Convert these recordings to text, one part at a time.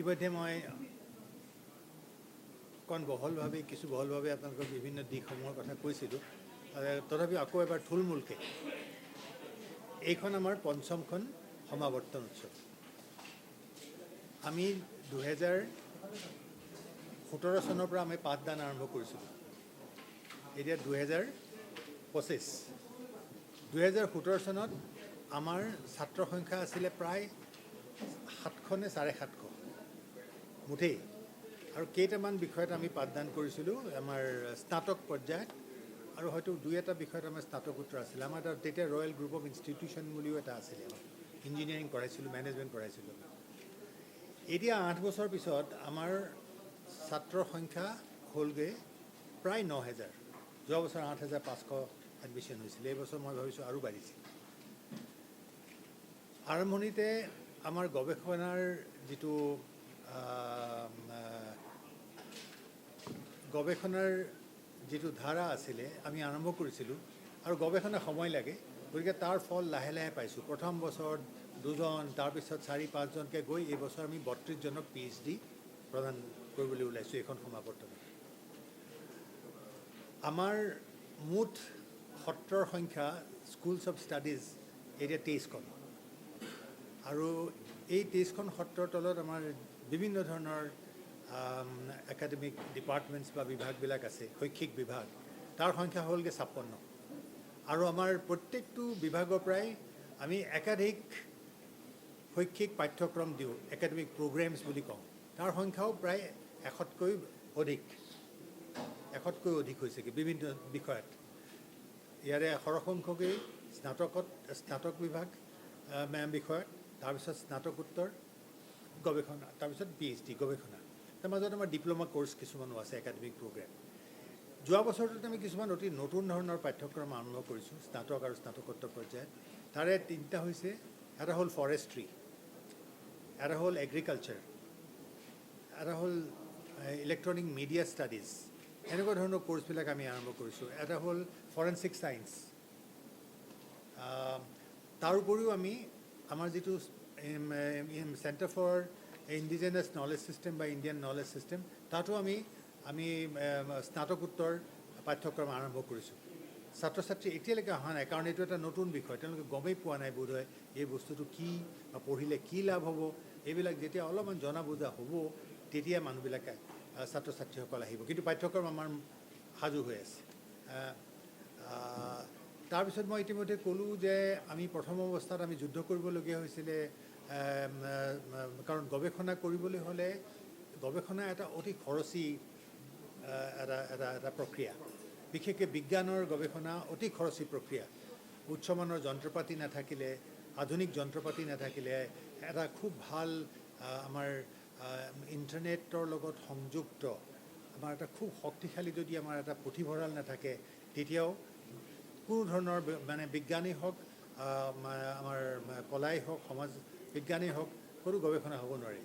ইতিমধ্যে মই বহলভাৱে আপোনালোকৰ বিভিন্ন দিশসমূহৰ কথা কৈছিলোঁ। তথাপিও আকৌ এবাৰ থুলমূলকৈ এইখন আমাৰ পঞ্চমখন সমাৱৰ্তন উৎসৱ। আমি 2017 চনৰ পৰা আমি পাঠদান আৰম্ভ কৰিছিলোঁ। এতিয়া 2025। 2017 চনত আমাৰ ছাত্ৰ সংখ্যা আছিলে প্ৰায় 700 নে 750 মুঠেই। আৰু কেইটামান বিষয়ত আমি পাঠদান কৰিছিলোঁ আমাৰ স্নাতক পৰ্যায়ত, আৰু হয়তো দুই এটা বিষয়ত আমাৰ স্নাতকোত্তৰ আছিলে। আমাৰ তেতিয়া ৰয়েল গ্ৰুপ অফ ইনষ্টিটিউশ্যন বুলিও এটা আছিলে। ইঞ্জিনিয়াৰিং পঢ়াইছিলোঁ, মেনেজমেণ্ট পঢ়াইছিলোঁ। এতিয়া 8 বছৰ পিছত আমাৰ ছাত্ৰৰ সংখ্যা হ'লগৈ প্ৰায় 9000। যোৱা বছৰ 8500 এডমিশ্যন হৈছিলে। এই বছৰ মই ভাবিছোঁ আৰু বাঢ়িছে। আৰম্ভণিতে আমাৰ গৱেষণাৰ যিটো ধাৰা আছিলে আমি আৰম্ভ কৰিছিলোঁ, আৰু গৱেষণা সময় লাগে, গতিকে তাৰ ফল লাহে লাহে পাইছোঁ। প্ৰথম বছৰত 2জন, তাৰপিছত 4-5জনকৈ গৈ এই বছৰ আমি 32জনক PhD প্ৰদান কৰিবলৈ ওলাইছোঁ এইখন সমাৱৰ্তনত। আমাৰ মুঠ সত্ৰৰ সংখ্যা স্কুলছ অফ ষ্টাডিজ এতিয়া 23খন, আৰু এই 23খন সত্ৰৰ তলত আমাৰ বিভিন্ন ধৰণৰ একাডেমিক ডিপাৰ্টমেণ্টছ বা বিভাগবিলাক আছে, শৈক্ষিক বিভাগ। তাৰ সংখ্যা হ'লগৈ 56। আৰু আমাৰ প্ৰত্যেকটো বিভাগৰ পৰাই আমি একাধিক শৈক্ষিক পাঠ্যক্ৰম দিওঁ, একাডেমিক প্ৰগ্ৰেমছ বুলি কওঁ। তাৰ সংখ্যাও প্ৰায় 100তকৈ অধিক হৈছেগৈ বিভিন্ন বিষয়ত। ইয়াৰে সৰহসংখ্যকেই স্নাতক বিভাগ বিষয়ত, তাৰপিছত স্নাতকোত্তৰ গৱেষণা, তাৰপিছত PhD গৱেষণা। তাৰ মাজত আমাৰ ডিপ্ল'মা কোৰ্চ কিছুমানো আছে, একাডেমিক প্ৰগ্ৰেম। যোৱা বছৰটোত আমি কিছুমান অতি নতুন ধৰণৰ পাঠ্যক্ৰম আৰম্ভ কৰিছোঁ স্নাতক আৰু স্নাতকোত্তৰ পৰ্যায়ত। তাৰে 3টা হৈছে, এটা হ'ল ফৰেষ্ট্ৰি, এটা হ'ল এগ্ৰিকালচাৰ, এটা হ'ল ইলেক্ট্ৰনিক মিডিয়া ষ্টাডিজ। এনেকুৱা ধৰণৰ কোৰ্চবিলাক আমি আৰম্ভ কৰিছোঁ। এটা হ'ল ফৰেনচিক ছায়েন্স। তাৰ উপৰিও আমি আমাৰ যিটো centre for indigenous knowledge system বা ইণ্ডিয়ান নলেজ ছিষ্টেম, তাতো আমি স্নাতকোত্তৰ পাঠ্যক্ৰম আৰম্ভ কৰিছোঁ। ছাত্ৰ ছাত্ৰী এতিয়ালৈকে অহা নাই, কাৰণ এইটো এটা নতুন বিষয়। তেওঁলোকে গমেই পোৱা নাই বোধহয় এই বস্তুটো কি, বা পঢ়িলে কি লাভ হ'ব। এইবিলাক যেতিয়া অলপমান জনা বুজা হ'ব, তেতিয়া মানুহবিলাকে ছাত্ৰ ছাত্ৰীসকল আহিব। কিন্তু পাঠ্যক্ৰম আমাৰ সাজু হৈ আছে। তাৰপিছত মই ইতিমধ্যে ক'লোঁ যে আমি প্ৰথম অৱস্থাত আমি যুদ্ধ কৰিবলগীয়া হৈছিলে, কাৰণ গৱেষণা কৰিবলৈ হ'লে গৱেষণা এটা অতি খৰচী এটা প্ৰক্ৰিয়া। বিশেষকৈ বিজ্ঞানৰ গৱেষণা অতি খৰচী প্ৰক্ৰিয়া। উচ্চমানৰ যন্ত্ৰপাতি নাথাকিলে, আধুনিক যন্ত্ৰপাতি নাথাকিলে, এটা খুব ভাল আমাৰ ইণ্টাৰনেটৰ লগত সংযুক্ত আমাৰ এটা খুব শক্তিশালী যদি আমাৰ এটা পুথিভঁৰাল নাথাকে, তেতিয়াও কোনো ধৰণৰ বিজ্ঞানেই হওক, আমাৰ কলাই হওক, সমাজ বিজ্ঞানেই হওক, কোনো গৱেষণা হ'ব নোৱাৰে।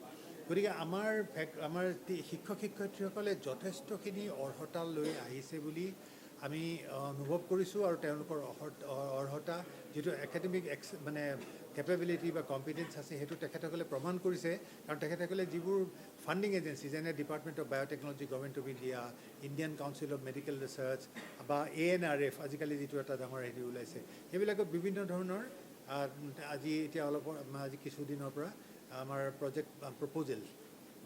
গতিকে আমাৰ শিক্ষক শিক্ষয়িত্ৰীসকলে যথেষ্টখিনি অৰ্হতা লৈ আহিছে বুলি আমি অনুভৱ কৰিছোঁ, আৰু তেওঁলোকৰ অৰ্হতা যিটো একাডেমিক কেপেবিলিটি বা কম্পিটেঞ্চ আছে, সেইটো তেখেতসকলে প্ৰমাণ কৰিছে। কাৰণ তেখেতসকলে যিবোৰ ফাণ্ডিং এজেঞ্চি, যেনে department of biotechnology, government of India, Indian council of medical research বা ANRF আজিকালি যিটো এটা ডাঙৰ হেৰি ওলাইছে, সেইবিলাকত বিভিন্ন ধৰণৰ আজি কিছুদিনৰ পৰা আমাৰ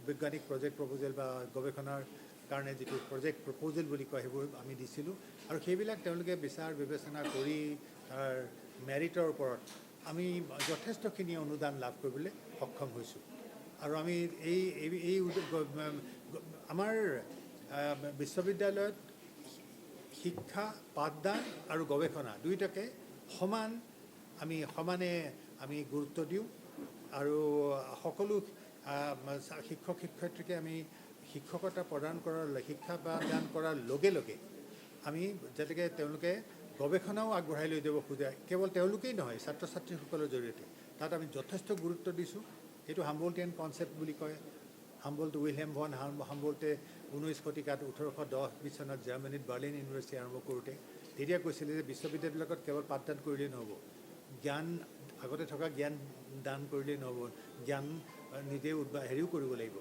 বৈজ্ঞানিক প্ৰজেক্ট প্ৰপ'জেল বা গৱেষণাৰ কাৰণে যিটো প্ৰজেক্ট প্ৰপ'জেল বুলি কয়, সেইবোৰ আমি দিছিলোঁ। আৰু সেইবিলাক তেওঁলোকে বিচাৰ বিবেচনা কৰি তাৰ মেৰিটৰ ওপৰত আমি যথেষ্টখিনি অনুদান লাভ কৰিবলৈ সক্ষম হৈছোঁ। আৰু আমি আমাৰ বিশ্ববিদ্যালয়ত শিক্ষা, পাঠদান আৰু গৱেষণা দুয়োটাকে সমানে আমি গুৰুত্ব দিওঁ। আৰু সকলো শিক্ষক শিক্ষয়িত্ৰীকে আমি শিক্ষা প্ৰদান কৰাৰ লগে লগে আমি যাতে তেওঁলোকে গৱেষণাও আগবঢ়াই লৈ যাব খোজে, কেৱল তেওঁলোকেই নহয়, ছাত্ৰ ছাত্ৰীসকলৰ জৰিয়তে তাত আমি যথেষ্ট গুৰুত্ব দিছোঁ। এইটো হাম্বোল্টিয়ান কনচেপ্ট বুলি কয়। উইলহেম ভন হাম্বোল্টে 19 শতিকাত 1810-20 চনত জাৰ্মানীত বাৰ্লিন ইউনিভাৰ্চিটি আৰম্ভ কৰোঁতে তেতিয়া কৈছিলে যে বিশ্ববিদ্যালয়বিলাকত কেৱল পাঠদান কৰিলেই নহ'ব, আগতে থকা জ্ঞান দান কৰিলেই নহ'ব, জ্ঞান নিজে হেৰিও কৰিব লাগিব।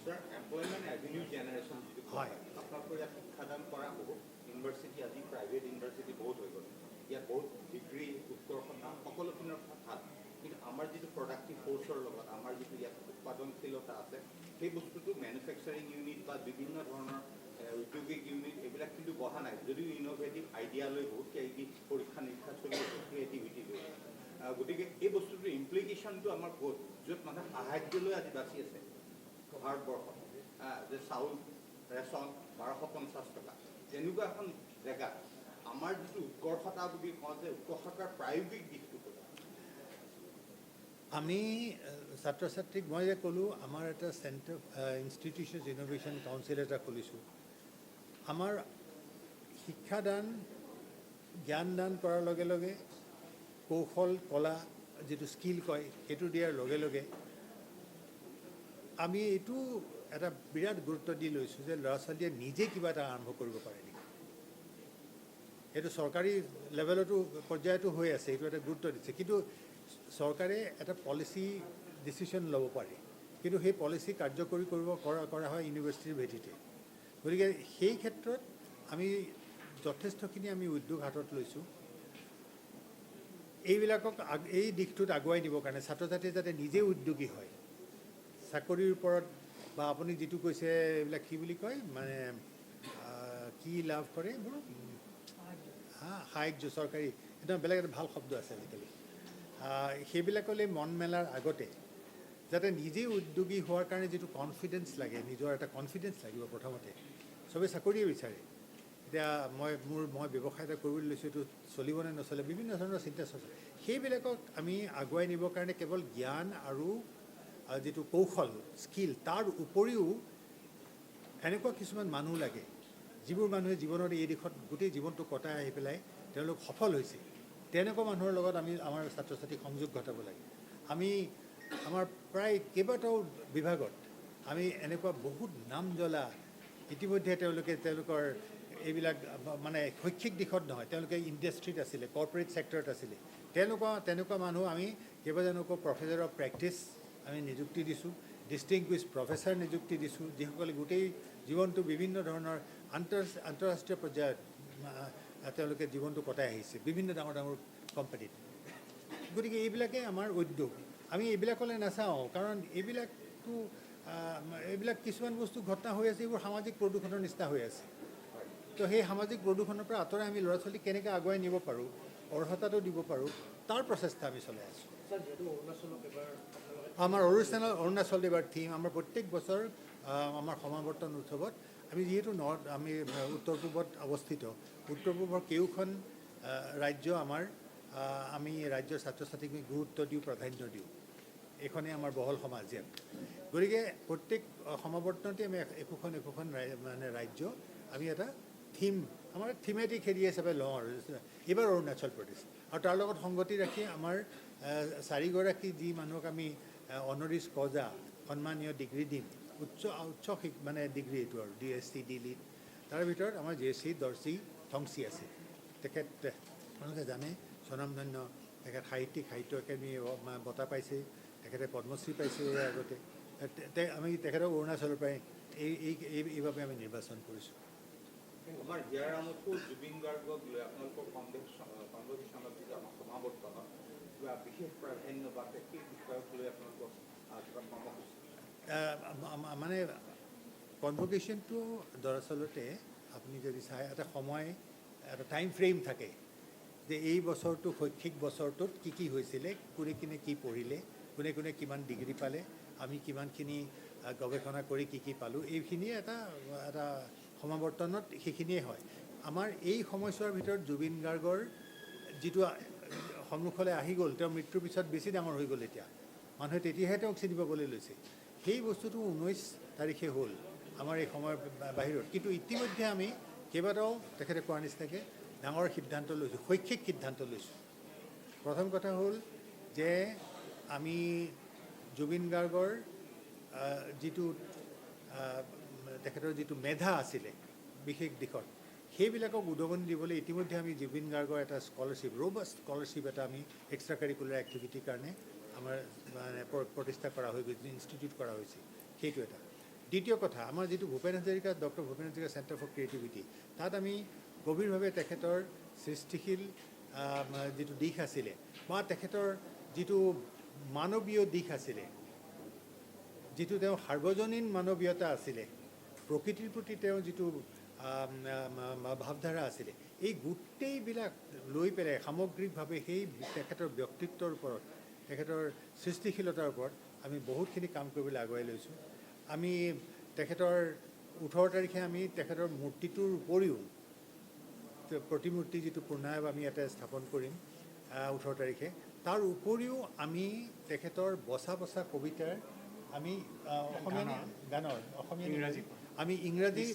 Sir, employment avenue generation যিটো হয়। আপোনালোকৰ ইয়াত শিক্ষাদান কৰা হ'ব ইউনিভাৰ্চিটি আজি প্ৰাইভেট ইউনিভাৰ্চিটি বহুত হৈ গ'ল ইয়াত বহুত ডিগ্ৰী উৎকৰ্ষতা সকলোখিনিৰ ভাল কিন্তু আমাৰ যিটো প্ৰডাক্টিভ ফ'ৰ্চৰ লগত আমাৰ যিটো ইয়াত উৎপাদনশীলতা আছে সেই বস্তুটো মেনুফেকচাৰিং ইউনিট বা বিভিন্ন ধৰণৰ ঔদ্যোগিক ইউনিট এইবিলাক কিন্তু বহা নাই যদিও ইন'ভেটিভ আইডিয়া লৈ বহুত পৰীক্ষা নিৰীক্ষা চলি আছে ক্ৰিয়েটিভিটি লৈ গতিকে এই বস্তুটোৰ ইমপ্লিকেশ্যনটো আমাৰ ক'ত য'ত মানুহে সাহায্য লৈ আজি বাচি আছে ভাৰতবৰ্ষত যে চাউল ৰেচন 1250 টকা তেনেকুৱা এখন জেগাত আমাৰ যিটো উৎকৰ্ষতা বুলি কওঁ যে উৎকৰ্ষতাৰ প্ৰায়োগিক দিশটো আমি ছাত্ৰ ছাত্ৰীক মই যে ক'লোঁ আমাৰ এটা চেণ্টাৰ ইনষ্টিটিউশ্যনছ ইন'ভেশ্যন কাউন্সিল এটা খুলিছোঁ আমাৰ শিক্ষাদান জ্ঞান দান কৰাৰ লগে লগে কৌশল কলা যিটো স্কিল কয় সেইটো দিয়াৰ লগে লগে আমি এইটো এটা বিৰাট গুৰুত্ব দি লৈছোঁ যে ল'ৰা ছোৱালীয়ে নিজে কিবা এটা আৰম্ভ কৰিব পাৰে নেকি এইটো চৰকাৰী লেভেলতো পৰ্যায়তো হৈ আছে এইটো এটা গুৰুত্ব দিছে কিন্তু চৰকাৰে এটা পলিচি ডিচিশ্যন ল'ব পাৰে কিন্তু সেই পলিচি কাৰ্যকৰী কৰা হয় ইউনিভাৰ্চিটিৰ ভেটিতে গতিকে সেই ক্ষেত্ৰত আমি যথেষ্টখিনি আমি উদ্যোগ হাতত লৈছোঁ এইবিলাকক এই দিশটোত আগুৱাই নিবৰ কাৰণে ছাত্ৰ ছাত্ৰীয়ে যাতে নিজে উদ্যোগী হয় চাকৰিৰ ওপৰত বা আপুনি যিটো কৈছে এইবিলাক কি বুলি কয় মানে কি লাভ কৰে এইবোৰ সাহায্য চৰকাৰী একদম বেলেগ এটা ভাল শব্দ আছে আজিকালি সেইবিলাকলৈ মন মেলাৰ আগতে যাতে নিজেই উদ্যোগী হোৱাৰ কাৰণে যিটো কনফিডেঞ্চ লাগে নিজৰ এটা কনফিডেঞ্চ লাগিব প্ৰথমতে চবেই চাকৰিয়ে বিচাৰে এতিয়া মই ব্যৱসায় এটা কৰিবলৈ লৈছোঁ এইটো চলিবনে নচলে বিভিন্ন ধৰণৰ চিন্তা চৰ্চা সেইবিলাকক আমি আগুৱাই নিবৰ কাৰণে কেৱল জ্ঞান আৰু যিটো কৌশল স্কিল তাৰ উপৰিও এনেকুৱা কিছুমান মানুহ লাগে যিবোৰ মানুহে জীৱনৰ এই দিশত গোটেই জীৱনটো কটাই আহি পেলাই তেওঁলোক সফল হৈছে তেনেকুৱা মানুহৰ লগত আমি আমাৰ ছাত্ৰ ছাত্ৰীক সংযোগ ঘটাব লাগে আমি আমাৰ প্ৰায় কেইবাটাও বিভাগত আমি এনেকুৱা বহুত নাম জ্বলা ইতিমধ্যে তেওঁলোকৰ এইবিলাক মানে শৈক্ষিক দিশত নহয় তেওঁলোকে ইণ্ডাষ্ট্ৰীত আছিলে কৰ্পৰেট ছেক্টৰত আছিলে তেনেকুৱা মানুহ আমি কেইবাজনকো প্ৰফেচাৰ অফ প্ৰেক্টিছ আমি নিযুক্তি দিছোঁ ডিষ্টিংগুইছ প্ৰফেচাৰ নিযুক্তি দিছোঁ যিসকলে গোটেই জীৱনটো বিভিন্ন ধৰণৰ আন্তঃৰাষ্ট্ৰীয় পৰ্যায়ত তেওঁলোকে জীৱনটো কটাই আহিছে বিভিন্ন ডাঙৰ ডাঙৰ কোম্পানীত গতিকে এইবিলাকে আমাৰ উদ্যোগ আমি এইবিলাকলৈ নাচাওঁ কাৰণ এইবিলাক কিছুমান বস্তু ঘটনা হৈ আছে এইবোৰ সামাজিক প্ৰদূষণৰ নিচিনা হৈ আছে তো সেই সামাজিক প্ৰদূষণৰ পৰা আঁতৰাই আমি ল'ৰা ছোৱালীক কেনেকৈ আগুৱাই নিব পাৰোঁ অৰ্হতাটো দিব পাৰোঁ তাৰ প্ৰচেষ্টা আমি চলাই আছোঁ আমাৰ অৰুণাচল এইবাৰ থিম আমাৰ প্ৰত্যেক বছৰ আমাৰ সমাৱৰ্তন উৎসৱত আমি যিহেতু আমি উত্তৰ পূবত অৱস্থিত উত্তৰ পূবৰ কেওখন ৰাজ্য আমি ৰাজ্যৰ ছাত্ৰ ছাত্ৰীক গুৰুত্ব দিওঁ প্ৰাধান্য দিওঁ এইখনেই আমাৰ বহল সমাজ ইয়াত গতিকে প্ৰত্যেক সমাৱৰ্তনতে আমি একোখন মানে ৰাজ্য আমি এটা আমাৰ থিমেটিক হেৰি হিচাপে লওঁ আৰু এইবাৰ অৰুণাচল প্ৰদেশ আৰু তাৰ লগত সংগতি ৰাখি আমাৰ 4গৰাকী যি মানুহক আমি অনৰিছ কজা সন্মানীয় ডিগ্ৰী দিম উচ্চ মানে ডিগ্ৰী এইটো আৰু DSc D.Litt তাৰ ভিতৰত আমাৰ JC দৰ্শী থংচী আছে তেখেত আপোনালোকে জানে স্বনামধন্য তেখেত সাহিত্য একাডেমি বঁটা পাইছে তেখেতে পদ্মশ্ৰী পাইছে আগতে আমি তেখেতক অৰুণাচলৰ পৰাই এইবাবে আমি নিৰ্বাচন কৰিছোঁ আমাৰ হিয়াৰ আমতো জুবিন গাৰ্গক লৈ আপোনালোকৰ কনভোকেশ্যনত যিটো আমাৰ সমাৱৰ্তনত কিবা বিশেষ প্ৰাধান্য বা সেই বিষয়ক লৈ আপোনালোকৰ কিবা কৰ্মসূচী মানে কনভোকেশ্যনটো দৰাচলতে আপুনি যদি চাই এটা সময় এটা টাইম ফ্ৰেম থাকে যে এই বছৰটো শৈক্ষিক বছৰটোত কি হৈছিলে কোনে কি পঢ়িলে কোনে কিমান ডিগ্ৰী পালে আমি কিমানখিনি গৱেষণা কৰি কি পালোঁ এইখিনিয়ে এটা সমাৱৰ্তনত সেইখিনিয়ে হয় আমাৰ এই সময়ছোৱাৰ ভিতৰত জুবিন গাৰ্গৰ যিটো সন্মুখলৈ আহি গ'ল তেওঁৰ মৃত্যুৰ পিছত বেছি ডাঙৰ হৈ গ'ল এতিয়া মানুহে তেতিয়াহে তেওঁক চিনি পাবলৈ লৈছে সেই বস্তুটো 19 তাৰিখে হ'ল আমাৰ এই সময়ৰ বাহিৰত কিন্তু ইতিমধ্যে আমি কেইবাটাও তেখেতে কোৱাৰ নিচিনাকৈ ডাঙৰ সিদ্ধান্ত লৈছোঁ শৈক্ষিক সিদ্ধান্ত লৈছোঁ প্ৰথম কথা হ'ল যে আমি জুবিন গাৰ্গৰ যিটো তেখেতৰ যিটো মেধা আছিলে বিশেষ দিশত সেইবিলাকক উদগনি দিবলৈ ইতিমধ্যে আমি জুবিন গাৰ্গৰ এটা স্কলাৰশ্বিপ ৰ'বাষ্ট স্কলাৰশ্বিপ এটা আমি এক্সট্ৰা কাৰিকুলাৰ এক্টিভিটিৰ কাৰণে আমাৰ মানে প্ৰতিষ্ঠা কৰা হৈ গৈছিল, ইনষ্টিটিউট কৰা হৈছিল, সেইটো এটা। দ্বিতীয় কথা, আমাৰ যিটো Bhupen Hazarika, doctor Bhupen Hazarika centre for creativity, তাত আমি গভীৰভাৱে তেখেতৰ সৃষ্টিশীল যিটো দিশ আছিলে বা তেখেতৰ যিটো মানৱীয় দিশ আছিলে, যিটো তেওঁ সাৰ্বজনীন মানৱীয়তা আছিলে, প্ৰকৃতিৰ প্ৰতি তেওঁ যিটো ভাৱধাৰা আছিলে, এই গোটেইবিলাক লৈ পেলাই সামগ্ৰিকভাৱে সেই তেখেতৰ ব্যক্তিত্বৰ ওপৰত, তেখেতৰ সৃষ্টিশীলতাৰ ওপৰত আমি বহুতখিনি কাম কৰিবলৈ আগুৱাই লৈছোঁ। আমি তেখেতৰ 18 তাৰিখে আমি তেখেতৰ মূৰ্তিটোৰ উপৰিও প্ৰতিমূৰ্তি যিটো পূৰ্ণায়ব আমি ইয়াতে স্থাপন কৰিম 18 তাৰিখে, তাৰ উপৰিও আমি তেখেতৰ বচা বচা কবিতাৰ আমি অসমীয়া গানৰ অসমীয়া আমি ইংৰাজী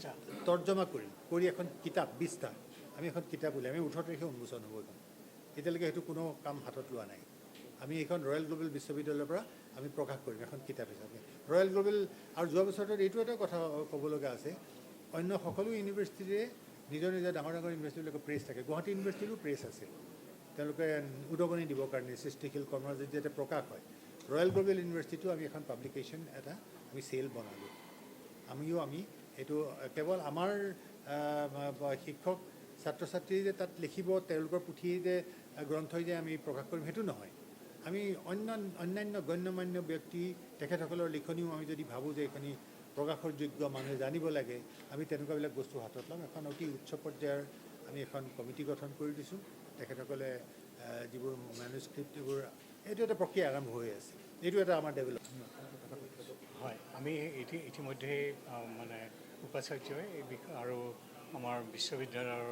তৰ্জমা কৰিম, কৰি এখন কিতাপ 20টা আমি এখন কিতাপ উলিয়াম। আমি 18 তাৰিখে উন্মোচন হ'ব এখন। এতিয়ালৈকে সেইটো কোনো কাম হাতত লোৱা নাই। আমি এইখন ৰয়েল গ্লোবেল বিশ্ববিদ্যালয়ৰ পৰা আমি প্ৰকাশ কৰিম এখন কিতাপ হিচাপে। ৰয়েল গ্লোবেল আৰু যোৱা বছৰটোত এইটো এটা কথা ক'ব লগা আছে, অন্য সকলো ইউনিভাৰ্চিটিৰে নিজৰ নিজৰ ডাঙৰ ডাঙৰ ইউনিভাৰ্চিটিবিলাকৰ প্ৰেছ থাকে, গুৱাহাটী ইউনিভাৰ্চিটিৰো প্ৰেছ আছিল, তেওঁলোকে উদগনি দিবৰ কাৰণে সৃষ্টিশীল কৰ্মৰাজি যাতে প্ৰকাশ হয়। ৰয়েল গ্লোবেল ইউনিভাৰ্চিটিটো আমি এখন পাব্লিকেশ্যন এটা আমি চেল বনালোঁ। আমি এইটো কেৱল আমাৰ শিক্ষক ছাত্ৰ ছাত্ৰী যে তাত লিখিব, তেওঁলোকৰ পুথি যে গ্ৰন্থই যে আমি প্ৰকাশ কৰিম সেইটো নহয়। আমি অন্যান্য গণ্যমান্য ব্যক্তি তেখেতসকলৰ লিখনিও আমি যদি ভাবোঁ যে এইখিনি প্ৰকাশৰ যোগ্য, মানুহে জানিব লাগে, আমি তেনেকুৱাবিলাক বস্তু হাতত ল'ম। এখন অতি উচ্চ পৰ্যায়ৰ আমি এখন কমিটি গঠন কৰি দিছোঁ। তেখেতসকলে যিবোৰ মেনুস্ক্ৰিপ্ট এইবোৰ, এইটো এটা প্ৰক্ৰিয়া আৰম্ভ হৈ আছে। এইটো এটা আমাৰ ডেভেলপমেণ্ট। হয়, আমি ইতিমধ্যে মানে উপাচাৰ্যই এই বিষয় আৰু আমাৰ বিশ্ববিদ্যালয়ৰ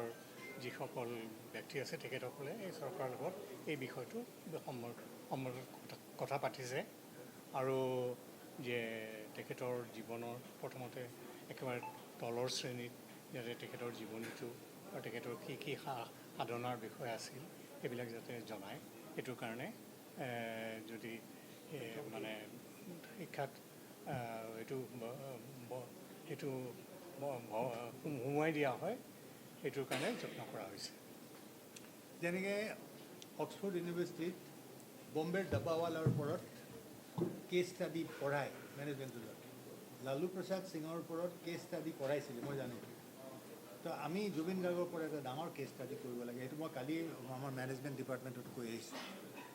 যিসকল ব্যক্তি আছে তেখেতসকলে এই চৰকাৰৰ লগত এই বিষয়টো কথা পাতিছে আৰু যে তেখেতৰ জীৱনৰ প্ৰথমতে একেবাৰে তলৰ শ্ৰেণীত যাতে তেখেতৰ জীৱনীটো আৰু তেখেতৰ কি সাধনাৰ বিষয় আছিল সেইবিলাক যাতে জনায়, সেইটোৰ কাৰণে যদি মানে শিক্ষাত এইটো সোমোৱাই দিয়া হয়, সেইটোৰ কাৰণে যত্ন কৰা হৈছে। যেনেকৈ অক্সফৰ্ড ইউনিভাৰ্চিটিত বম্বেৰ ডাব্বাৱালাৰ ওপৰত কেছ ষ্টাডি পঢ়ায় মেনেজমেণ্টৰ, লালু প্ৰসাদ সিঙৰ ওপৰত কেছ ষ্টাডি কৰাইছিলে মই জানো। তো আমি জুবিন গাৰ্গৰ ওপৰত এটা ডাঙৰ কেছ ষ্টাডি কৰিব লাগে। সেইটো মই কালি আমাৰ মেনেজমেণ্ট ডিপাৰ্টমেণ্টত কৈ আহিছোঁ।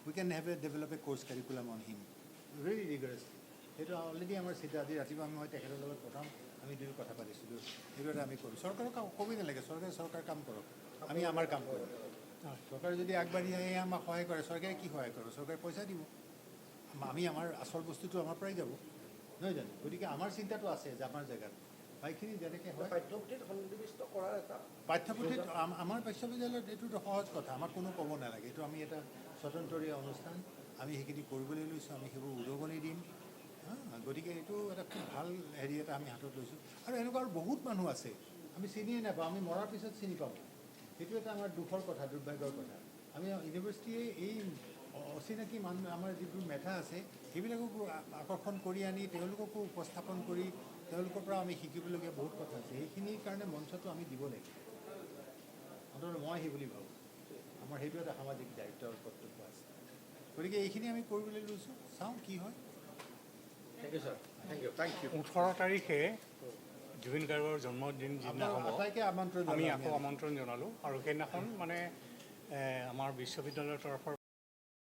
We can have develop a course curriculum on him very rigorously. সেইটো অলৰেডি আমাৰ চিন্তা, আজি ৰাতিপুৱা মই তেখেতৰ লগত প্ৰথম আমি দুয়ো কথা পাতিছিলোঁ। সেইটো এটা আমি কৰোঁ। চৰকাৰক ক'বই নালাগে, চৰকাৰে কাম কৰক, আমি আমাৰ কাম কৰোঁ। চৰকাৰে যদি আগবাঢ়ি আহে আমাক সহায় কৰে, চৰকাৰে কি সহায় কৰিব? চৰকাৰে পইচা দিব, আমি আমাৰ আচল বস্তুটো আমাৰ পৰাই যাব, নহয় জানো? গতিকে আমাৰ চিন্তাটো আছে যে আমাৰ জেগাত সেইখিনি যেনেকৈ হয় পাঠ্যপুথিত সন্নিৱিষ্ট কৰাৰ এটা পাঠ্যপুথিত আমাৰ বিশ্ববিদ্যালয়ত এইটোতো সহজ কথা, আমাক কোনো ক'ব নালাগে। এইটো আমি এটা স্বতন্ত্ৰীয় অনুষ্ঠান, আমি সেইখিনি কৰিবলৈ লৈছোঁ, আমি সেইবোৰ উদগনি দিম। গতিকে এইটো এটা খুব ভাল হেৰি এটা আমি হাতত লৈছোঁ। আৰু এনেকুৱা আৰু বহুত মানুহ আছে আমি চিনিয়ে নাপাওঁ, আমি মৰাৰ পিছত চিনি পাওঁ। সেইটো এটা আমাৰ দুখৰ কথা, দুৰ্ভাগ্যৰ কথা। আমি ইউনিভাৰ্চিটিয়ে এই অচিনাকি মানুহ, আমাৰ যিবোৰ মেধা আছে সেইবিলাককো আকৰ্ষণ কৰি আনি তেওঁলোককো উপস্থাপন কৰি তেওঁলোকৰ পৰা আমি শিকিবলগীয়া বহুত কথা আছে। সেইখিনিৰ কাৰণে মঞ্চটো আমি দিব লাগিব। অন্ততঃ মই সেই বুলি ভাবোঁ, আমাৰ সেইটো এটা সামাজিক দায়িত্ব আৰু কৰ্তব্য আছে। গতিকে এইখিনি আমি কৰিবলৈ লৈছোঁ, চাওঁ কি হয়। Thank you sir, thank you. 18 তাৰিখে জুবিন গাৰ্গৰ জন্মদিন যিদিনাখন আটাইকে আমন্ত্ৰণ আমি আকৌ আমন্ত্ৰণ জনালোঁ আৰু সেইদিনাখন মানে আমাৰ বিশ্ববিদ্যালয়ৰ তৰফৰ